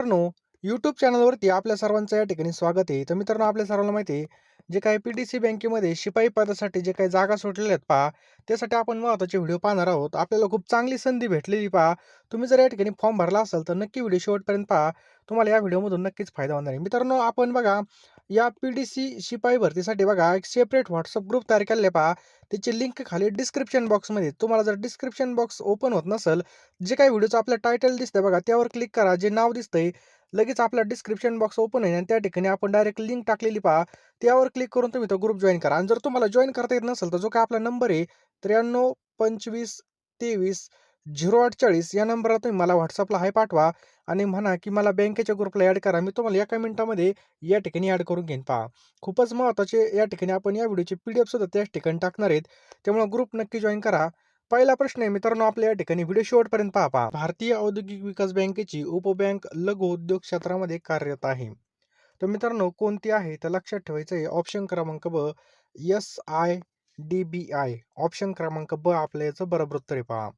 मित्रांनो, YouTube चॅनलवरती आपल्या सर्वांचं या ठिकाणी स्वागत आहे. तर मित्रांनो, आपल्या सर्वांना माहिती आहे, जे काही पी-टी-सी बँकेमध्ये शिपाई पदासाठी जे काही जागा सुटलेल्या आहेत पहा, त्यासाठी आपण महत्त्वाचे व्हिडिओ पाहणार आहोत. आपल्याला खूप चांगली संधी भेटलेली पहा. तुम्ही जर या ठिकाणी फॉर्म भरला असाल, तर नक्की व्हिडिओ शेवटपर्यंत पहा. तुम्हाला या व्हिडिओमधून नक्कीच फायदा होणार आहे. मित्रांनो, आपण बघा, या पी-टी-सी शिपाई भरतीसाठी बघा, एक सेपरेट WhatsApp ग्रुप तयार केलेला आहे पहा. त्याची लिंक खाली डिस्क्रिप्शन बॉक्समध्ये. तुम्हाला जर डिस्क्रिप्शन बॉक्स ओपन होत नसेल, जे काही व्हिडिओचं आपलं टायटल दिसतंय बघा, त्यावर क्लिक करा. जे नाव दिसतंय लगेच आपला डिस्क्रिप्शन बॉक्स ओपन होईल आणि त्या ठिकाणी आपण डायरेक्ट लिंक टाकलेली पहा. त्यावर क्लिक करून तुम्ही तो ग्रुप जॉइन करा आणि जर तुम्हाला जॉइन करता येत नसेल, तर जो काही आपला नंबर आहे 93 25 23 048 या नंबरला तुम्ही मला WhatsAppला हाय पाठवा आणि म्हणा, की मला बँकेच्या ग्रुपला ॲड करा. मी तुम्हाला एका मिनिटामध्ये या ठिकाणी ॲड करून घेईन पहा. खूपच महत्त्वाचे या ठिकाणी आपण या व्हिडिओची PDF सुद्धा त्याच ठिकाणी टाकणार आहेत. त्यामुळे ग्रुप नक्की जॉइन करा. पहिला प्रश्न आहे मित्रांनो, आपल्या या ठिकाणी व्हिडिओ शेवटपर्यंत पहा. भारतीय औद्योगिक विकास बँकेची उपबँक लघु उद्योग क्षेत्रामध्ये कार्यरत आहे. तर मित्रांनो, कोणती आहे तर लक्षात ठेवायचं आहे. ऑप्शन क्रमांक ब SIDBI. ऑप्शन क्रमांक ब आपल्या याचं बरोबर उत्तर आहे पहा.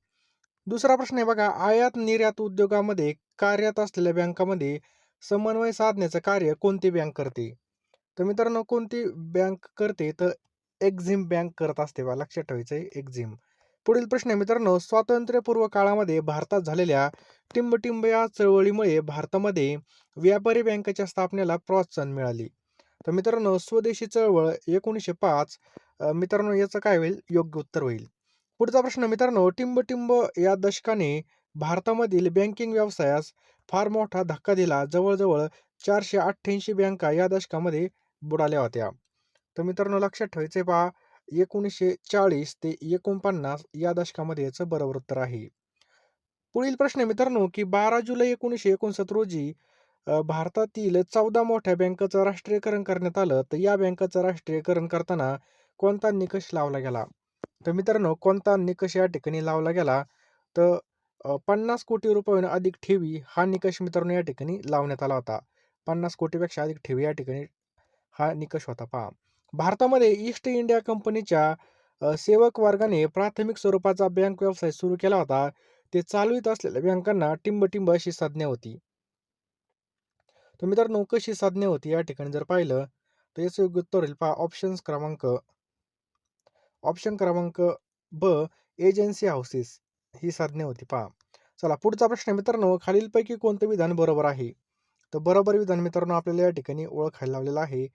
दुसरा प्रश्न आहे बघा, आयात निर्यात उद्योगामध्ये कार्यरत असलेल्या बँकामध्ये समन्वय साधण्याचं कार्य कोणती बँक करते? तर मित्रांनो, कोणती बँक करते तर एक्झिम बँक करत असते बा. लक्षात ठेवायचं आहे एक्झिम. पुढील प्रश्न आहे मित्रांनो, स्वातंत्र्यपूर्व काळामध्ये भारतात झालेल्या टिंबटिंब या चळवळीमुळे भारतामध्ये व्यापारी बँकेच्या स्थापनेला प्रोत्साहन मिळाले. तर मित्रांनो, स्वदेशी चळवळ 1905. मित्रांनो, याचं काय होईल? योग्य उत्तर होईल. पुढचा प्रश्न मित्रांनो, टिंबटिंब या दशकाने भारतामधील बँकिंग व्यवसायास फार मोठा धक्का दिला. जवळजवळ 488 बँका या दशकामध्ये बुडाल्या होत्या. तर मित्रांनो, लक्षात ठेवायचे पहा, 1940 ते 49 या दशकामध्ये याचं बरोबर उत्तर आहे. पुढील प्रश्न आहे मित्रांनो, की 12 जुलै 1969 रोजी भारतातील 14 मोठ्या बँकांचं राष्ट्रीयकरण करण्यात आलं. तर या बँकांचं राष्ट्रीयकरण करताना कोणता निकष लावला गेला? तर मित्रांनो, कोणता निकष या ठिकाणी लावला गेला? तर 50 कोटी रुपयांहून अधिक ठेवी हा निकष मित्रांनो या ठिकाणी लावण्यात आला होता. 50 कोटीपेक्षा अधिक ठेवी या ठिकाणी हा निकष होता पहा. भारतामध्ये ईस्ट इंडिया कंपनीच्या सेवक वर्गाने प्राथमिक स्वरूपाचा बँक व्यवसाय सुरू केला होता. ते चालवीत असलेल्या बँकांना टिंब-टिंब अशी संज्ञा होती. तर मित्रांनो, कशी संज्ञा होती या ठिकाणी जर पाहिलं, तर याचं योग्य उत्तर होईल पहा ऑप्शन क्रमांक ब एजन्सी हाऊसेस ही संज्ञा होती पहा. चला पुढचा प्रश्न आहे मित्रांनो, खालीलपैकी कोणतं विधान बरोबर आहे? तर बरोबर विधान मित्रांनो आपल्याला या ठिकाणी ओळखायला लावलेलं आहे.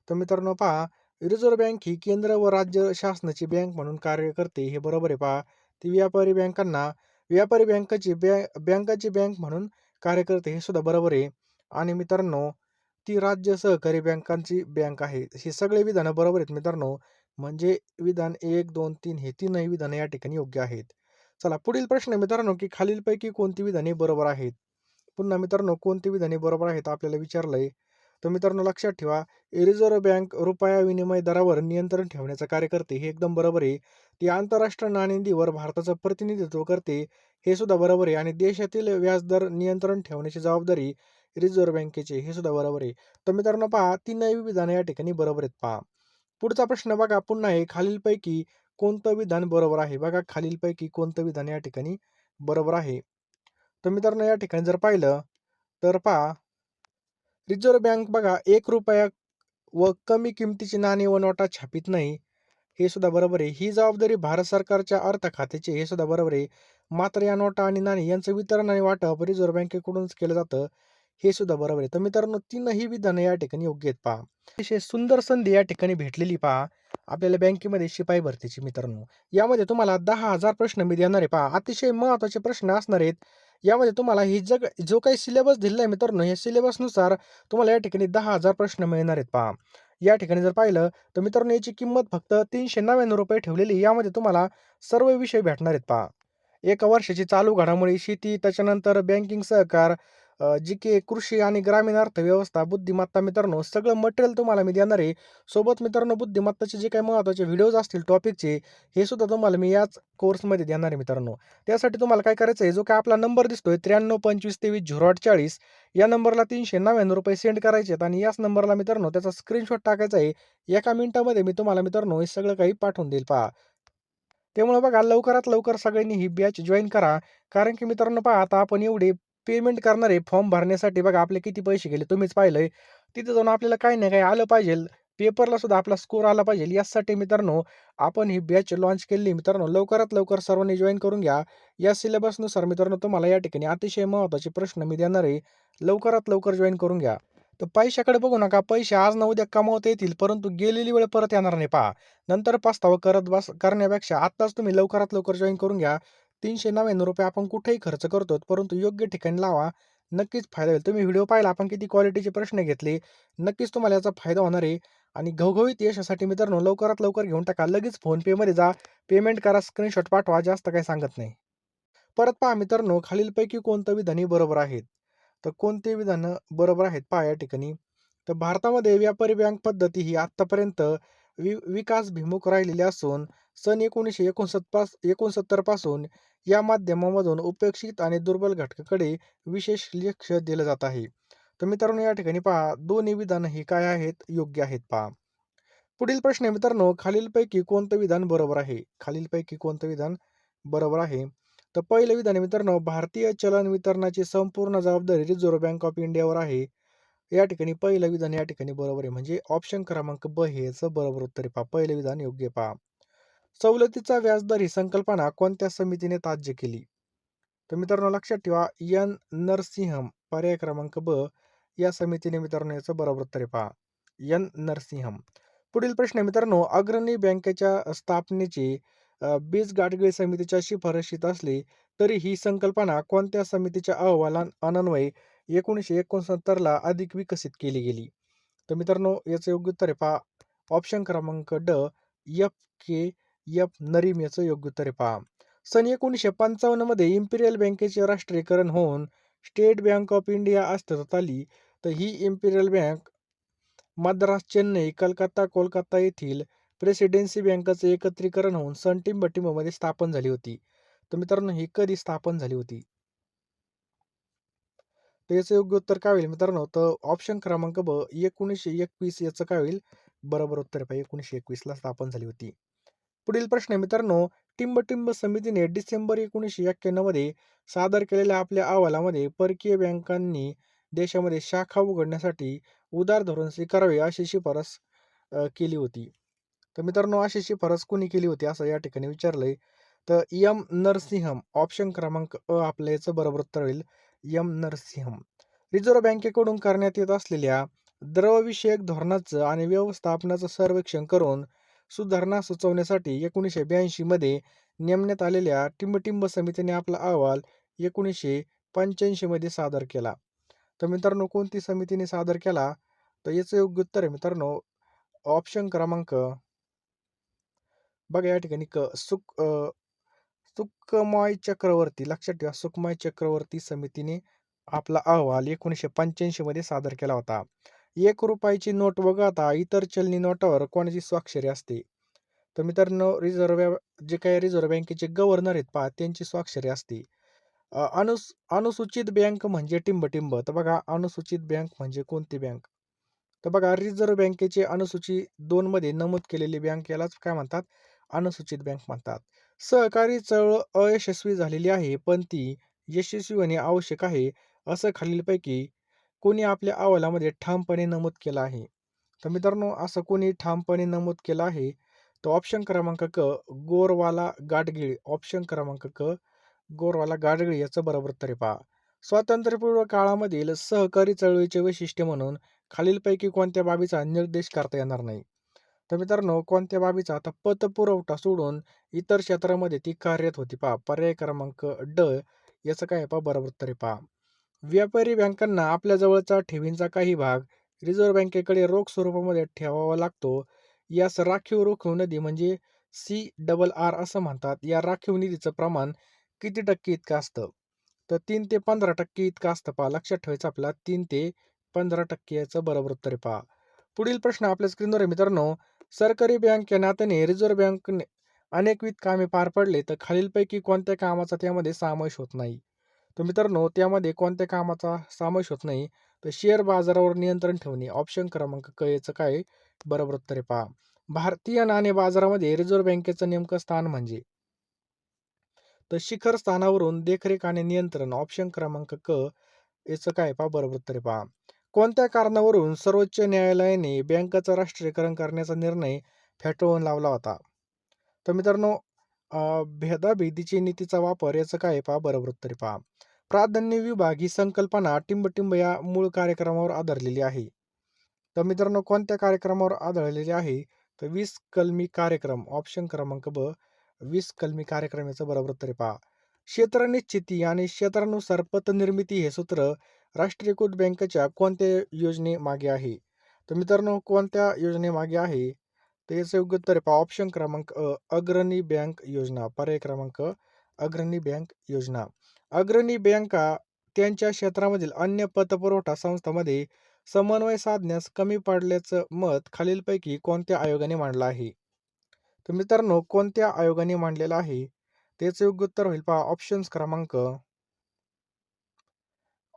तर मित्रांनो पहा, रिझर्व्ह बँक ही केंद्र व राज्य शासनाची बँक म्हणून कार्य करते, हे बरोबर आहे पहा. ती व्यापारी बँकाची बँक म्हणून कार्य करते, हे सुद्धा बरोबर आहे. आणि मित्रांनो, ती राज्य सहकारी बँकांची बँक आहे. ही सगळे विधानं बरोबर आहेत मित्रांनो. म्हणजे विधान 1, 2, 3 हे तीनही विधानं या ठिकाणी योग्य आहेत. चला पुढील प्रश्न आहे मित्रांनो, की खालीलपैकी कोणती विधाने बरोबर आहेत? पुन्हा मित्रांनो, कोणती विधाने बरोबर आहेत आपल्याला विचारलंय. तर मित्रांनो, लक्षात ठेवा, रिझर्व्ह बँक रुपया विनिमय दरावर नियंत्रण ठेवण्याचं कार्य करते, हे एकदम बरोबर आहे. ती आंतरराष्ट्रीय नाणेनिधीवर भारताचं प्रतिनिधित्व करते, हे सुद्धा बरोबर आहे. आणि देशातील व्याजदर नियंत्रण ठेवण्याची जबाबदारी रिझर्व्ह बँकेची, हे सुद्धा बरोबर आहे. तर मित्रांनो पहा, तीनही विधानं या ठिकाणी बरोबर आहेत पहा. पुढचा प्रश्न बघा, पुन्हा आहे, खालीलपैकी कोणतं विधान बरोबर आहे? बघा, खालीलपैकी कोणतं विधान या ठिकाणी बरोबर आहे? तर मित्रांनो, या ठिकाणी जर पाहिलं तर पहा, रिझर्व्ह बँक बघा ₹1 व कमी किमतीची नाणी व नोटा छापित नाही, हे सुद्धा बरोबर आहे. ही जबाबदारी भारत सरकारच्या अर्थ खात्याची, हे सुद्धा बरोबर आहे. मात्र या नोटा आणि नाणी यांचं वितरण आणि वाटप रिझर्व्ह बँकेकडूनच केलं जातं, हे सुद्धा बरोबर आहे. तर मित्रांनो, तीनही विधानं या ठिकाणी योग्य आहेत पहा. अतिशय सुंदर संधी या ठिकाणी भेटलेली पहा आपल्याला बँकेमध्ये शिपाई भरतीची मित्रांनो. यामध्ये तुम्हाला 10,000 प्रश्न मी देणार आहे पहा. अतिशय महत्त्वाचे प्रश्न असणार आहेत. यामध्ये तुम्हाला जो काही सिलेबस दिलेला आहे मित्रांनो, या सिलेबसनुसार तुम्हाला या ठिकाणी 10,000 प्रश्न मिळणार आहेत पहा. या ठिकाणी जर पाहिलं तर मित्रांनो, याची किंमत फक्त ₹399 ठेवलेली. यामध्ये तुम्हाला सर्व विषय भेटणार आहेत पहा. एका वर्षाची चालू घडामोडी, शेती, त्याच्यानंतर बँकिंग सहकार, जी कृषी आणि ग्रामीण अर्थव्यवस्था, बुद्धिमत्ता मित्रांनो, सगळं मटेरियल तुम्हाला मी देणार आहे. सोबत मित्रांनो, बुद्धिमत्ताचे जे काही महत्त्वाचे व्हिडिओज असतील टॉपिकचे, हे सुद्धा तुम्हाला मी याच कोर्समध्ये देणार आहे मित्रांनो. त्यासाठी तुम्हाला काय करायचं आहे, जो काही आपला नंबर दिसतोय 93 25 23 048 या नंबरला ₹399 सेंड करायचे आहेत आणि याच नंबरला मित्रांनो त्याचा स्क्रीनशॉट टाकायचा आहे. एका मिनिटामध्ये मी तुम्हाला मित्रांनो हे सगळं काही पाठवून देईल पहा. त्यामुळे बघा, लवकरात लवकर सगळ्यांनी ही बॅच जॉइन करा. कारण की मित्रांनो पहा, आता आपण एवढे पेमेंट करणार आहे फॉर्म भरण्यासाठी बघा आपले किती पैसे गेले तुम्हीच पाहिलंय. तिथे जाऊन आपल्याला काही ना काही आलं पाहिजेल. पेपरला सुद्धा आपला स्कोर आला पाहिजेल. यासाठी मित्रांनो आपण ही बॅच लॉन्च केली मित्रांनो. लवकरात लवकर सर्वांनी जॉइन करून घ्या. या सिलेबसनुसार मित्रांनो तुम्हाला या ठिकाणी अतिशय महत्त्वाचे प्रश्न मी देणार आहे. लवकरात लवकर जॉइन करून घ्या. तर पैशाकडे बघू नका. पैसे आज ना उद्या कमवता येतील, परंतु गेलेली वेळ परत येणार नाही पहा. नंतर पस्तावा करण्यापेक्षा आत्ताच तुम्ही लवकरात लवकर जॉइन करून घ्या. ₹399 आपण कुठेही खर्च करतो, परंतु योग्य ठिकाणी लावा. नक्कीच फायदा होईल. तुम्ही व्हिडिओ पाहिला आपण किती क्वालिटीचे प्रश्न घेतले. नक्कीच तुम्हाला याचा फायदा होणार आहे आणि घवघवीत यशासाठी मित्रांनो लवकरात लवकर घेऊन टाका. लगेच फोनपेमध्ये जा, पेमेंट करा, स्क्रीनशॉट पाठवा. जास्त काही सांगत नाही. परत पहा मित्रांनो, खालीलपैकी कोणतं विधानही बरोबर आहेत. तर कोणते विधानं बरोबर आहेत पहा या ठिकाणी. तर भारतामध्ये व्यापारी बँक पद्धती ही आत्तापर्यंत विकासभिमुख राहिलेली असून सन 1969 पासून या माध्यमामधून उपेक्षित आणि दुर्बल घटकाकडे विशेष लक्ष दिलं जात आहे. तर मित्रांनो या ठिकाणी पहा दोन्ही विधानं ही काय आहेत? योग्य आहेत पहा. पुढील प्रश्न आहे मित्रांनो, खालीलपैकी कोणतं विधान बरोबर आहे? खालीलपैकी कोणतं विधान बरोबर आहे? तर पहिलं विधान आहे मित्रांनो, भारतीय चलन वितरणाची संपूर्ण जबाबदारी रिझर्व्ह बँक ऑफ इंडियावर आहे. या ठिकाणी पहिलं विधान या ठिकाणी बरोबर आहे. म्हणजे ऑप्शन क्रमांक ब हे याचं बरोबर उत्तर आहे पहा. पहिलं विधान योग्य आहे पहा. सवलतीचा व्याजदर ही संकल्पना कोणत्या समितीने ताज्य केली? तर मित्रांनो लक्षात ठेवा एन नरसिंहम पर्याय क्रमांक ब या समितीने मित्रांनो याचं बरोबर उत्तर आहे पहा. एन नरसिंहम. पुढील प्रश्न आहे मित्रांनो, अग्रणी बँकेच्या स्थापनेची बीज गाठगेळी समितीच्या शिफारशीत असली तरी ही संकल्पना कोणत्या समितीच्या अहवालाअन्वये 1969 अधिक विकसित केली गेली? तर मित्रांनो याचं योग्य उत्तर आहे पहा. ऑप्शन क्रमांक ड एफ के एफ नरीम याचं योग्य उत्तर आहे पहा. सन 1955 मध्ये इम्पिरियल बँकेचे राष्ट्रीयकरण होऊन स्टेट बँक ऑफ इंडिया अस्तित्वात आली. तर ही इम्पिरियल बँक मद्रास, चेन्नई, कलकत्ता, कोलकाता येथील प्रेसिडेन्सी बँकांचं एकत्रीकरण होऊन सन टिंबटिंबमध्ये स्थापन झाली होती. तर मित्रांनो ही कधी स्थापन झाली होती? तर याचं योग्य उत्तर काय होईल मित्रांनो? तर ऑप्शन क्रमांक ब 1921 याचं काय होईल? बरोबर उत्तर आहे 1921 ला स्थापन झाली होती. पुढील प्रश्न आहे मित्रांनो, टिंबटिंब समितीने डिसेंबर 1991 मध्ये सादर केलेल्या आपल्या अहवालामध्ये परकीय बँकांनी देशामध्ये शाखा उघडण्यासाठी उदार धोरण स्वीकारावे अशी शिफारस केली होती. तर मित्रांनो अशी शिफारस कोणी केली होती असं या ठिकाणी विचारलंय. तर एम नरसिंहम ऑप्शन क्रमांक अ आपल्या याचं बरोबर उत्तर होईल. एम नरसिंहम. रिझर्व्ह बँकेकडून करण्यात येत असलेल्या द्रव्यविषयक धोरणाचं आणि व्यवस्थापनाचं सर्वेक्षण करून सुधारणा सुचवण्यासाठी 1982 मध्ये नेमण्यात आलेल्या टिंबटिंब समितीने आपला अहवाल 1985 मध्ये सादर केला. तर मित्रांनो कोणती समितीने सादर केला? तर याचं योग्य उत्तर आहे मित्रांनो ऑप्शन क्रमांक बघा या ठिकाणी सुखमय चक्रवर्ती लक्षात ठेवा सुखमय चक्रवर्ती समितीने आपला अहवाल 1985 मध्ये सादर केला होता. ₹1 नोट वगळता इतर चलनी नोटावर कोणाची स्वाक्षरी असते? तर मित्रांनो जे काही रिझर्व्ह बँकेचे गव्हर्नर आहेत पहा त्यांची स्वाक्षरी असते. अनुसूचित बँक म्हणजे टिंबटिंब. तर बघा अनुसूचित बँक म्हणजे कोणती बँक? तर बघा रिझर्व्ह बँकेचे अनुसूची 2 मध्ये नमूद केलेली बँक यालाच काय म्हणतात? अनुसूचित बँक म्हणतात. सहकारी चळवळ अयशस्वी झालेली आहे, पण ती यशस्वी होणे आवश्यक आहे, असं खालीलपैकी कोणी आपल्या अहवालामध्ये ठामपणे नमूद केलं आहे? तर मित्रांनो असं कोणी ठामपणे नमूद केलं आहे? तर ऑप्शन क्रमांक क गोरवाला गाडगीळ. ऑप्शन क्रमांक क गोरवाला गाडगीळ याचं बरोबर उत्तर आहे पहा. स्वातंत्र्यपूर्व काळामधील सहकारी चळवळीचे वैशिष्ट्य म्हणून खालीलपैकी कोणत्या बाबीचा निर्देश करता येणार नाही? तर मित्रांनो कोणत्या बाबीचा? आता पतपुरवठा सोडून इतर क्षेत्रामध्ये ती कार्यरत होती पहा. पर्याय क्रमांक ड याचं काय आहे पहा बरोबर उत्तर आहे पहा. व्यापारी बँकांना आपल्या जवळचा ठेवींचा काही भाग रिझर्व्ह बँकेकडे रोख स्वरूपामध्ये ठेवावा लागतो. यास राखीव रोखीव निधी म्हणजे CRR असं म्हणतात. या राखीव निधीचं प्रमाण किती टक्के इतकं असतं? तर 3 ते 15% इतकं असतं पहा. लक्षात ठेवायचं आपल्याला 3 ते 15% याचं बरोबर उत्तर आहे पहा. पुढील प्रश्न आपल्या स्क्रीनवर आहे मित्रांनो. सरकारी बँक या नात्याने रिझर्व्ह बँकने अनेकविध कामे पार पडले, तर खालीलपैकी कोणत्या कामाचा त्यामध्ये समावेश होत नाही? तर मित्रांनो त्यामध्ये कोणत्या कामाचा समावेश होत नाही? तर शेअर बाजारावर नियंत्रण ठेवणे. ऑप्शन क्रमांक क याचं काय आहे? बरोबर उत्तर आहे पहा. भारतीय नाणे बाजारामध्ये रिझर्व्ह बँकेचं नेमकं स्थान म्हणजे? तर शिखर स्थानावरून देखरेख आणि नियंत्रण ऑप्शन क्रमांक क याचं काय पहा बरोबर उत्तर आहे पहा. कोणत्या कारणावरून सर्वोच्च न्यायालयाने बँकांचं राष्ट्रीयकरण करण्याचा निर्णय फेटाळून लावला होता? तर मित्रांनो भेदाभेदीची नीतीचा वापर याचं काय आहे पहा बरोबर उत्तर आहे पहा. प्राधान्य विभाग ही संकल्पना टिंबटिंब या मूळ कार्यक्रमावर आधारलेली आहे. तर मित्रांनो कोणत्या कार्यक्रमावर आधारलेली आहे? तर 20 कलमी कार्यक्रम ऑप्शन क्रमांक ब 20 कलमी कार्यक्रम याचं बरोबर उत्तर आहे पहा. क्षेत्र निश्चिती आणि क्षेत्रानुसार पतनिर्मिती हे सूत्र राष्ट्रीयकृत बँकेच्या कोणत्या योजनेमागे आहे? तर मित्रांनो कोणत्या योजनेमागे आहे? तर याचं योग्य उत्तर आहे पहा ऑप्शन क्रमांक अ अग्रणी बँक योजना. पर्याय क्रमांक अग्रणी बँक योजना. अग्रणी बँका त्यांच्या क्षेत्रामधील अन्य पतपुरवठा संस्थांमध्ये समन्वय साधण्यास कमी पडल्याचं मत खालीलपैकी कोणत्या आयोगाने मांडलं आहे? तर मित्रांनो कोणत्या आयोगाने मांडलेलं आहे? त्याचं योग्य उत्तर होईल पहा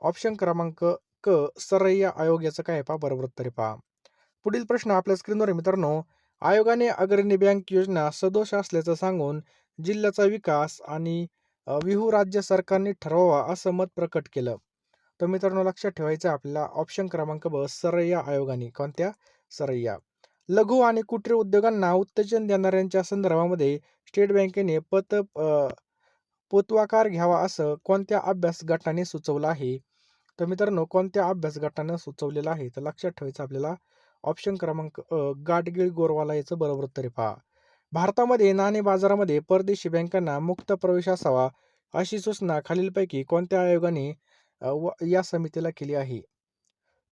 ऑप्शन क्रमांक क सरैया आयोग याचं काय आहे पहा बरोबर उत्तर आहे पहा. पुढील प्रश्न आपल्या स्क्रीनवर आहे मित्रांनो. आयोगाने अग्रणी बँक योजना सदोष असल्याचं सांगून जिल्ह्याचा विकास आणि विहू राज्य सरकारने ठरवावा असं मत प्रकट केलं. तर मित्रांनो लक्षात ठेवायचं आहे आपल्याला ऑप्शन क्रमांक ब सरैया आयोगाने. कोणत्या? सरैया. लघु आणि कुटीर उद्योगांना उत्तेजन देणाऱ्यांच्या संदर्भामध्ये स्टेट बँकेने पोतवाकार घ्यावा असं कोणत्या अभ्यास गटाने सुचवलं आहे? तर मित्रांनो कोणत्या अभ्यास गटानं सुचवलेलं आहे? तर लक्षात ठेवायचं आपल्याला ऑप्शन क्रमांक अ गाडगीळ गोरवाला याचं बरोबर उत्तर आहे पहा. भारतामध्ये नाणे बाजारामध्ये परदेशी बँकांना मुक्त प्रवेश असावा अशी सूचना खालीलपैकी कोणत्या आयोगाने या समितीला केली आहे?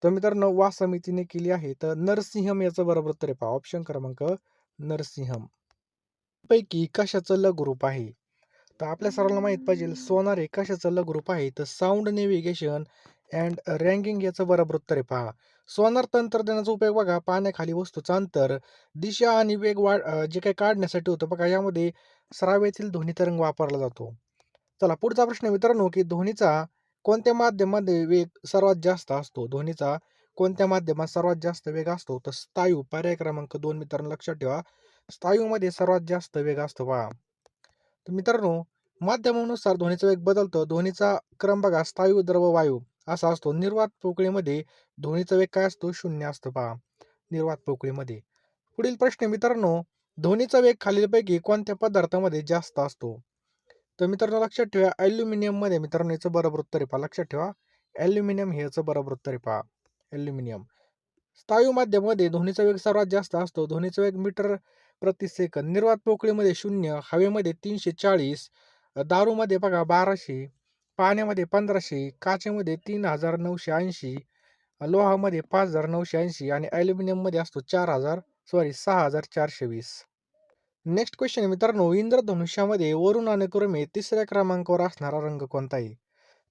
तर मित्रांनो वा समितीने केली आहे. तर नरसिंहम याचं बरोबर उत्तर आहे पहा. ऑप्शन क्रमांक नरसिंहम. पैकी कशाचं लघु रूप आहे? तर आपल्या सर्वांना माहित पाहिजे सोनार हे कशाचं लघु रूप आहे? तर साऊंड नेव्हिगेशन अँड रँकिंग याचं बरोबर उत्तर आहे पहा. सोनार तंत्रज्ञानाचा उपयोग बघा पाण्याखाली वस्तूचं अंतर, दिशा आणि वेग जे काही काढण्यासाठी होतं बघा यामध्ये श्राव्यातील ध्वनी तरंग वापरला जातो. चला पुढचा प्रश्न आहे मित्रांनो, की ध्वनीचा कोणत्या माध्यमामध्ये वेग सर्वात जास्त असतो? ध्वनीचा कोणत्या माध्यमात सर्वात जास्त वेग असतो? तर स्थायू. पर्याय क्रमांक 2 मित्रांनो लक्षात ठेवा. स्थायूमध्ये सर्वात जास्त वेग असतो पहा. तर मित्रांनो माध्यमानुसार ध्वनीचा वेग बदलतो. ध्वनीचा क्रम बघा स्थायू, द्रव, वायू असा असतो. निर्वात पोकळीमध्ये ध्वनीचा वेग काय असतो? 0 असतो पहा. निर्वात पोकळीमध्ये. पुढील प्रश्न आहे मित्रांनो, ध्वनीचा वेग खालीलपैकी कोणत्या पदार्थामध्ये जास्त असतो? तर मित्रांनो लक्षात ठेवा ॲल्युमिनियममध्ये मित्रांनो याचं बरोबर उत्तर आहे पहा. लक्षात ठेवा ॲल्युमिनियम हे याचं बरोबर उत्तर आहे पहा. ॲल्युमिनियम. स्थायू माध्यमामध्ये ध्वनीचा वेग सर्वात जास्त असतो. ध्वनीचा वेग मीटर प्रति सेकंद. निर्वात पोकळीमध्ये 0, हवेमध्ये 340, दारूमध्ये बघा 1200, पाण्यामध्ये 1500, काचेमध्ये 3980, लोहामध्ये 5980 आणि ॲल्युमिनियममध्ये असतो 6420. नेक्स्ट क्वेश्चन आहे मित्रांनो, इंद्रधनुष्यामध्ये वरुण आणि क्रमे तिसऱ्या क्रमांकावर असणारा रंग कोणता आहे?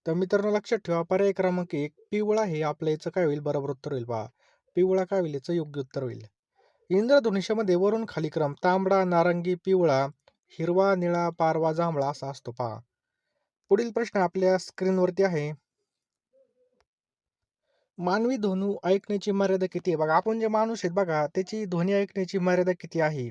तर मित्रांनो लक्षात ठेवा पर्याय क्रमांक 1 पिवळा हे आपल्या याचं काय होईल बरोबर उत्तर होईल पहा. पिवळा काय होईल याचं योग्य उत्तर होईल. इंद्रधनुष्यामध्ये वरून खाली क्रम तांबडा, नारंगी, पिवळा, हिरवा, निळा, पारवा, जांभळा असा असतो पहा. पुढील प्रश्न आपल्या स्क्रीनवरती आहे. मानवी ध्वनी ऐकण्याची मर्यादा किती आहे? बघा आपण जे माणूस आहेत बघा त्याची ध्वनी ऐकण्याची मर्यादा किती आहे?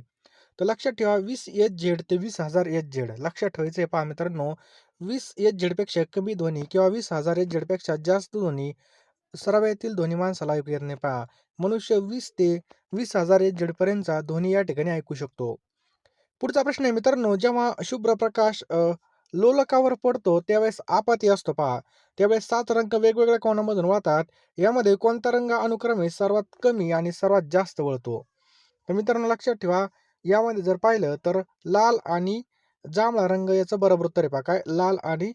तर लक्षात ठेवा 20 एच-झेड ते 20,000 एच-झेड. लक्षात ठेवायचं आहे पहा मित्रांनो 20 एच-झेडपेक्षा कमी ध्वनी किंवा 20,000 एच-झेडपेक्षा जास्त ध्वनी सर्वातील ध्वनी माणसाला ऐकू येत नाही पहा. मनुष्य 20 ते 20,000 एच-झेड पर्यंतचा ध्वनी या ठिकाणी ऐकू शकतो. पुढचा प्रश्न आहे मित्रांनो, जेव्हा शुभ्र प्रकाश लोलकावर पडतो त्यावेळेस आपत्ती असतो पहा. त्यावेळेस 7 रंग वेगवेगळ्या कोनामधून वाहतात. यामध्ये कोणता रंग अनुक्रमे सर्वात कमी आणि सर्वात जास्त वळतो? तर मित्रांनो लक्षात ठेवा, यामध्ये जर पाहिलं तर लाल आणि जांभळा रंग याचं बरोबर उत्तर आहे पहा. काय? लाल आणि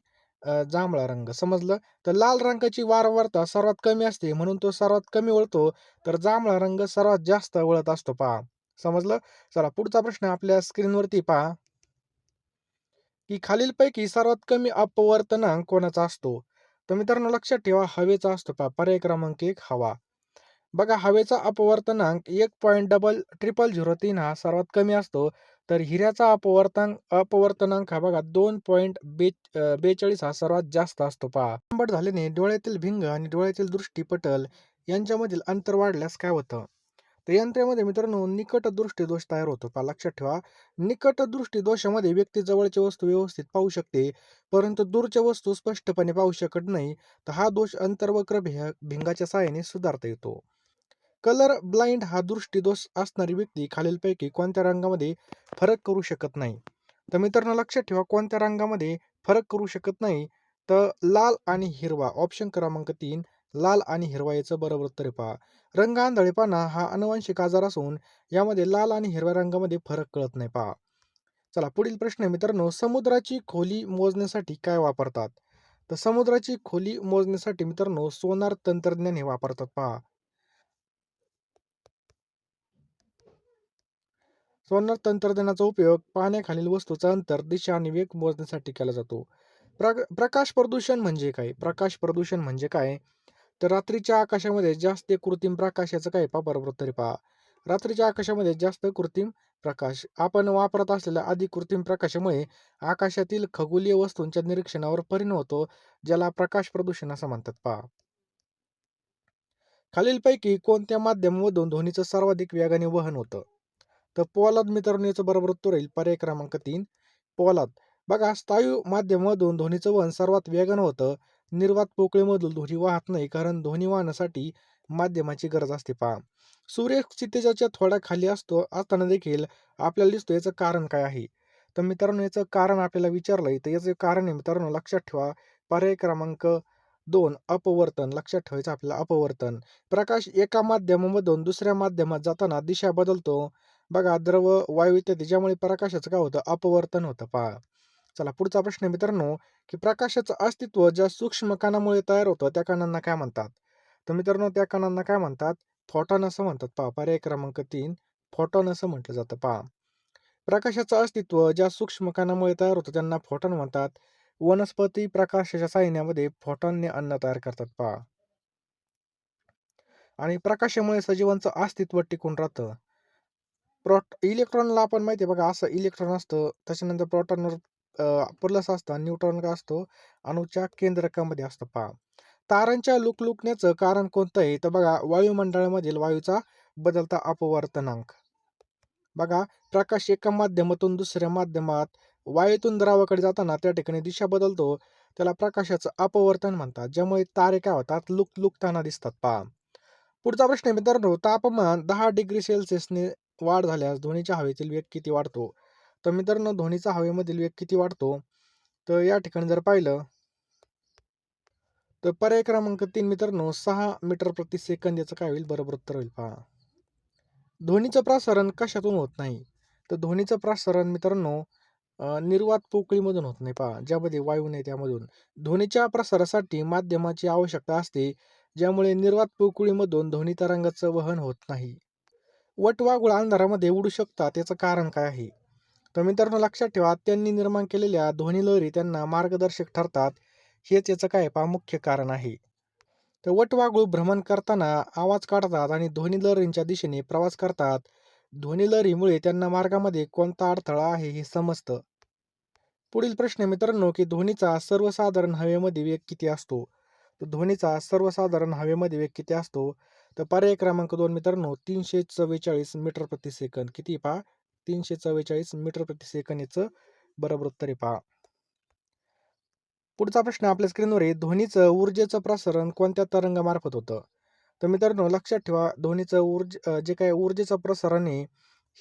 जांभळा रंग. समजलं? तर लाल रंगाची वारंवारता सर्वात कमी असते म्हणून तो सर्वात कमी वळतो. तर जांभळा रंग सर्वात जास्त वळत असतो पहा. समजलं? चला पुढचा प्रश्न आपल्या स्क्रीनवरती पहा, की खालीलपैकी सर्वात कमी अपवर्तनांक कोणाचा असतो? तर मित्रांनो लक्षात ठेवा हवेचा असतो पहा. पर्याय क्रमांक 1 हवा. बघा हवेचा अपवर्तनांक 1.0003 हा सर्वात कमी असतो. तर हिऱ्याचा अपवर्तनांक हा बघा 2.42 हा सर्वात जास्त असतो पहा. लांबट झाल्याने डोळ्यातील भिंग आणि डोळ्यातील दृष्टीपटल यांच्यामधील अंतर वाढल्यास काय होतं? तर यंत्रेमध्ये मित्रांनो निकट दृष्टीदोष तयार होतो. पहा लक्षात ठेवा. निकट दृष्टीदोषामध्ये व्यक्ती जवळच्या वस्तू व्यवस्थित पाहू शकते, परंतु दूरच्या वस्तू स्पष्टपणे पाहू शकत नाही. तर हा दोष अंतर्वक्र भिंगाच्या सहाय्याने सुधारता येतो. कलर ब्लाइंड हा दृष्टीदोष असणारी व्यक्ती खालीलपैकी कोणत्या रंगामध्ये फरक करू शकत नाही. तर मित्रांनो लक्षात ठेवा कोणत्या रंगामध्ये फरक करू शकत नाही. तर लाल आणि हिरवा ऑप्शन क्रमांक 3 लाल आणि हिरवा याचं बरोबर उत्तर आहे पहा. रंग आंधळेपणा हा अनुवांशिक आजार असून यामध्ये लाल आणि हिरव्या रंगामध्ये फरक कळत नाही पहा. चला पुढील प्रश्न आहे मित्रांनो समुद्राची खोली मोजण्यासाठी काय वापरतात? तर समुद्राची खोली मोजण्यासाठी मित्रांनो सोनार तंत्रज्ञान हे वापरतात पहा. सोनार तंत्रज्ञानाचा उपयोग पाण्याखालील वस्तूचा अंतर, दिशा आणि वेग मोजण्यासाठी केला जातो. प्रकाश प्रदूषण म्हणजे काय? प्रकाश प्रदूषण म्हणजे काय? तर रात्रीच्या आकाशामध्ये जास्त कृत्रिम प्रकाशाचं काय पहा बरोबर उत्तर आहे पहा. रात्रीच्या आकाशामध्ये जास्त कृत्रिम प्रकाश आपण वापरत असलेल्या अधिक कृत्रिम प्रकाशामुळे आकाशातील खगोलीय वस्तूंच्या निरीक्षणावर परिणाम होतो, ज्याला प्रकाश प्रदूषण असं म्हणतात पहा. खालीलपैकी कोणत्या माध्यमामधून ध्वनीचं सर्वाधिक वेगाने वहन होतं? तर पोलाद मित्रांनो याचं बरोबर उत्तर होईल पर्याय क्रमांक 3 पोलाद. बघा स्थायू माध्यमामधून ध्वनीचं वहन सर्वात वेगानं होतं. निर्वात पोकळीमधून ध्वनी वाहत नाही कारण ध्वनी वाहनासाठी माध्यमाची गरज असते पहा. सूर्य क्षितिजाच्या थोड्या खाली असताना देखील आपल्याला दिसतो याचं कारण काय आहे? तर मित्रांनो याचं कारण आपल्याला विचारलंय तर याचं कारण आहे मित्रांनो लक्षात ठेवा पर्याय क्रमांक 2 अपवर्तन. लक्षात ठेवायचं आपल्याला अपवर्तन. प्रकाश एका माध्यमामधून दुसऱ्या माध्यमात जाताना दिशा बदलतो. बघा द्रव, वायू इत्यादी ज्यामुळे प्रकाशाचं काय होतं अपवर्तन होतं पहा. चला पुढचा प्रश्न आहे मित्रांनो, की प्रकाशाचं अस्तित्व ज्या सूक्ष्म कणामुळे तयार होतं त्या कणांना काय म्हणतात? तर मित्रांनो त्या कणांना काय म्हणतात? फोटॉन असं म्हणतात पहा. पर्याय क्रमांक 3 फोटॉन असं म्हटलं जातं पहा. प्रकाशाचं अस्तित्व ज्या सूक्ष्म कणामुळे तयार होतं त्यांना फोटॉन म्हणतात. वनस्पती प्रकाशाच्या साहाय्याने फोटॉनने अन्न तयार करतात पहा. आणि प्रकाशामुळे सजीवांचं अस्तित्व टिकून राहतं. इलेक्ट्रॉनला आपण माहिती आहे बघा असं इलेक्ट्रॉन असतं. त्याच्यानंतर प्रोटॉनवर प्लस असतं आणि न्यूट्रॉन काय असतो? अणूच्या केंद्रकामध्ये असतं पहा. तारांच्या लुकलुकण्याचं कारण कोणतं आहे? तर बघा वायुमंडळामधील वायूचा बदलता अपवर्तनांक. बघा प्रकाश एका माध्यमातून दुसऱ्या माध्यमात वायूतून द्रावाकडे जाताना त्या ठिकाणी दिशा बदलतो. त्याला प्रकाशाचं अपवर्तन म्हणतात. ज्यामुळे तारे काय होतात? लुकलुकताना दिसतात पहा. पुढचा प्रश्न आहे मित्रांनो, तापमान 10 डिग्री सेल्सिअसने वाढ झाल्यास ध्वनीच्या हवेतील वेग किती वाढतो? तर मित्रांनो ध्वनीचा हवेमधील वेग किती वाढतो? तर या ठिकाणी जर पाहिलं तर पर्याय क्रमांक 3 मित्रांनो 6 मीटर प्रति सेकंद याचं काय होईल? बरोबर उत्तर होईल पहा. ध्वनीचं प्रसारण कशातून होत नाही? तर ध्वनीचं प्रसारण मित्रांनो निर्वात पोकळीमधून होत नाही पहा. ज्यामध्ये वायू नाही त्यामधून. ध्वनीच्या प्रसारासाठी माध्यमाची आवश्यकता असते, ज्यामुळे निर्वात पोकळीमधून ध्वनी तरंगाचं वहन होत नाही. वटवाघूळ अंधारामध्ये उडू शकतात याचं कारण काय आहे? तर मित्रांनो लक्षात ठेवा त्यांनी निर्माण केलेल्या ध्वनिलहरी त्यांना मार्गदर्शक ठरतात. हेच याचं काय पहा मुख्य कारण आहे. तर वटवाघूळ भ्रमण करताना आवाज काढतात आणि ध्वनिलहरींच्या दिशेने प्रवास करतात. ध्वनिलहरीमुळे त्यांना मार्गामध्ये कोणता अडथळा आहे हे समजतं. पुढील प्रश्न आहे मित्रांनो, की ध्वनीचा सर्वसाधारण हवेमध्ये वेग किती असतो? तर ध्वनीचा सर्वसाधारण हवेमध्ये वेग किती असतो? तर पर्याय क्रमांक 2 मित्रांनो 344 मीटर प्रति सेकंद. किती पहा? 344 मीटर प्रति सेकंद याचं बरोबर उत्तर आहे पहा. पुढचा प्रश्न आपल्या स्क्रीनवर आहे. ध्वनीचं ऊर्जेचं प्रसारण कोणत्या तरंगामार्फत होतं? तर मित्रांनो लक्षात ठेवा ध्वनीचं जे काही ऊर्जेचं प्रसारण आहे,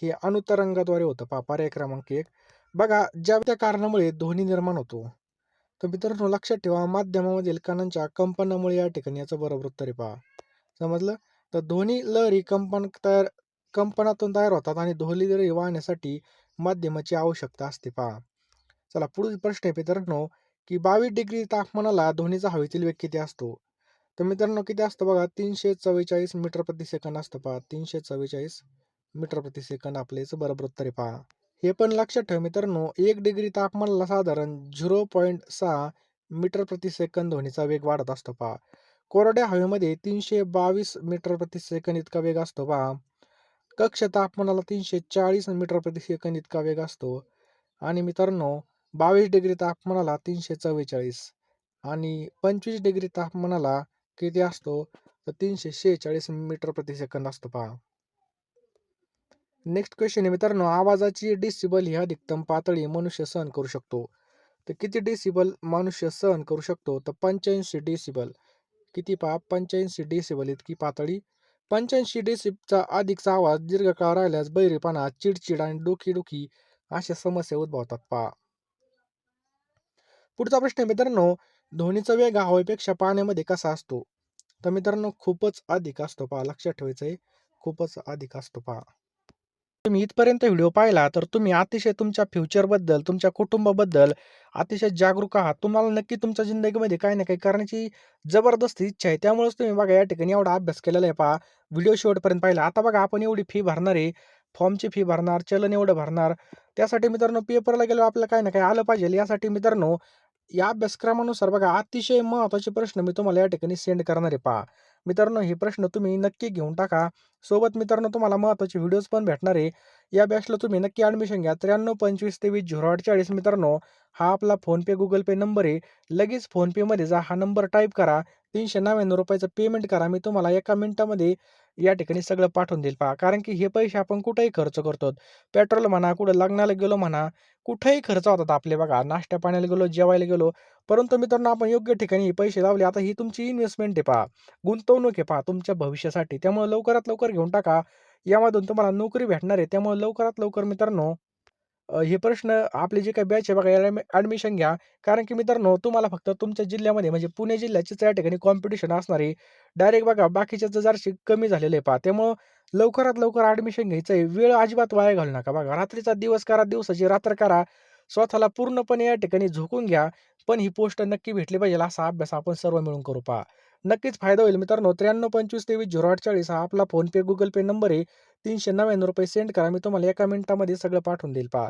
हे अणुतरंगाद्वारे होतं पहा. पर्याय क्रमांक 1. बघा ज्या त्या कारणामुळे ध्वनी निर्माण होतो. तर मित्रांनो लक्षात ठेवा माध्यमामधील कणांच्या कंपनामुळे या ठिकाणी याचं बरोबर उत्तर आहे पहा. समजलं? तर ध्वनी लहरी कंपनातून तयार होतात आणि ध्वनी लहरी वाहण्यासाठी माध्यमाची आवश्यकता असते पहा. चला पुढील प्रश्न आहे मित्रांनो, की 22 डिग्री तापमानाला ध्वनीचा हवेतील वेग किती असतो? तर मित्रांनो किती असतं बघा 344 मीटर प्रति सेकंद असतं पहा. 344 मीटर प्रति सेकंद आपलं याचं बरोबर उत्तर आहे पहा. हे पण लक्षात ठेवा मित्रांनो 1 डिग्री तापमानाला साधारण 0.6 मीटर प्रति सेकंद ध्वनीचा वेग वाढत असतो पहा. कोरड्या हवेमध्ये 322 मीटर प्रति सेकंद इतका वेग असतो पहा. कक्ष तापमानाला 340 मीटर प्रति सेकंद इतका वेग असतो. आणि मित्रांनो 22 डिग्री तापमानाला 344 आणि 25 डिग्री तापमानाला किती असतो? तर 346 मीटर प्रति सेकंद असतो पहा. नेक्स्ट क्वेश्चन आहे मित्रांनो, आवाजाची डेसिबल ही अधिकतम पातळी मनुष्य सहन करू शकतो. तर किती डेसिबल मनुष्य सहन करू शकतो? तर 85 डेसिबल. किती पहा 85 डेसिबल इतकी पातळी. 85 डेसिबलचा अधिकचा आवाज दीर्घकाळ राहिल्यास बहिरेपणा, चिडचिड आणि डोकेदुखी अशा समस्या उद्भवतात पहा. पुढचा प्रश्न आहे मित्रांनो, ध्वनीचा वेग हा हवेपेक्षा पाण्यामध्ये कसा असतो? तर मित्रांनो खूपच अधिक असतो पहा. लक्षात ठेवायचं आहे, खूपच अधिक असतो पहा. तुम्ही इथपर्यंत व्हिडिओ पाहिला तर तुम्ही अतिशय तुमच्या फ्युचरबद्दल, तुमच्या कुटुंबाबद्दल अतिशय जागरूक आहात. तुम्हाला नक्की तुमच्या जिंदगीमध्ये काही ना काही करण्याची जबरदस्त इच्छा आहे. त्यामुळेच तुम्ही बघा या ठिकाणी एवढा अभ्यास केलेला आहे पहा. व्हिडिओ शेवटपर्यंत पाहिला. आता बघा आपण एवढी फी भरणार आहे, फॉर्मची फी भरणार, चलन एवढं भरणार. त्यासाठी मित्रांनो पेपरला गेल्यावर आपल्याला काही ना काही आलं पाहिजे. यासाठी मित्रांनो या अभ्यासक्रमानुसार बघा अतिशय महत्त्वाचे प्रश्न मी तुम्हाला या ठिकाणी सेंड करणार आहे पहा. मित्रांनो हे प्रश्न तुम्ही नक्की घेऊन टाका. सोबत मित्रांनो तुम्हाला महत्त्वाचे व्हिडिओज पण भेटणार आहे. या बॅचला तुम्ही नक्की ॲडमिशन घ्या. 93 25 23 0840 मित्रांनो हा आपला फोनपे, गुगल पे नंबर आहे. लगेच फोनपेमध्ये जा. हा नंबर टाईप करा. ₹399 पेमेंट करा. मी तुम्हाला एका मिनिटामध्ये या ठिकाणी सगळं पाठवून देईल पहा. कारण की हे पैसे आपण कुठेही खर्च करतो. पेट्रोल म्हणा, कुठं लग्नाला गेलो म्हणा, कुठेही खर्च होतात आपले बघा. नाश्त्या पाण्याला गेलो, जेवायला गेलो. परंतु मित्रांनो आपण योग्य ठिकाणी पैसे लावले. आता ही तुमची इन्व्हेस्टमेंट आहे पहा. गुंतवणूक आहे पहा तुमच्या भविष्यासाठी. त्यामुळे लवकरात लवकर घेऊन टाका. यामधून तुम्हाला नोकरी भेटणार आहे. त्यामुळे लवकरात लवकर मित्रांनो हे प्रश्न आपले जे काही बॅच आहे बघा याला ॲडमिशन घ्या. कारण की मित्रांनो तुम्हाला फक्त तुमच्या जिल्ह्यामध्ये म्हणजे पुणे जिल्ह्याचीच या ठिकाणी कॉम्पिटिशन असणार आहे. डायरेक्ट बघा बाकीच्याचं जराशी कमी झालेलं आहे पहा. त्यामुळं लवकरात लवकर ॲडमिशन घ्यायचं आहे. वेळ अजिबात वाया घालवू नका बघा. रात्रीचा दिवस करा, दिवसाची रात्र करा. स्वतःला पूर्णपणे या ठिकाणी झोकून घ्या. पण ही पोस्ट नक्की भेटली पाहिजे असा अभ्यास आपण सर्व मिळून करू पहा. नक्कीच फायदा होईल मित्रांनो. 93 25 23 0840 हा आपला फोनपे, गुगल पे नंबर आहे. ₹399 सेंड करा. मी तुम्हाला एका मिनिटामध्ये सगळं पाठवून देईल पहा.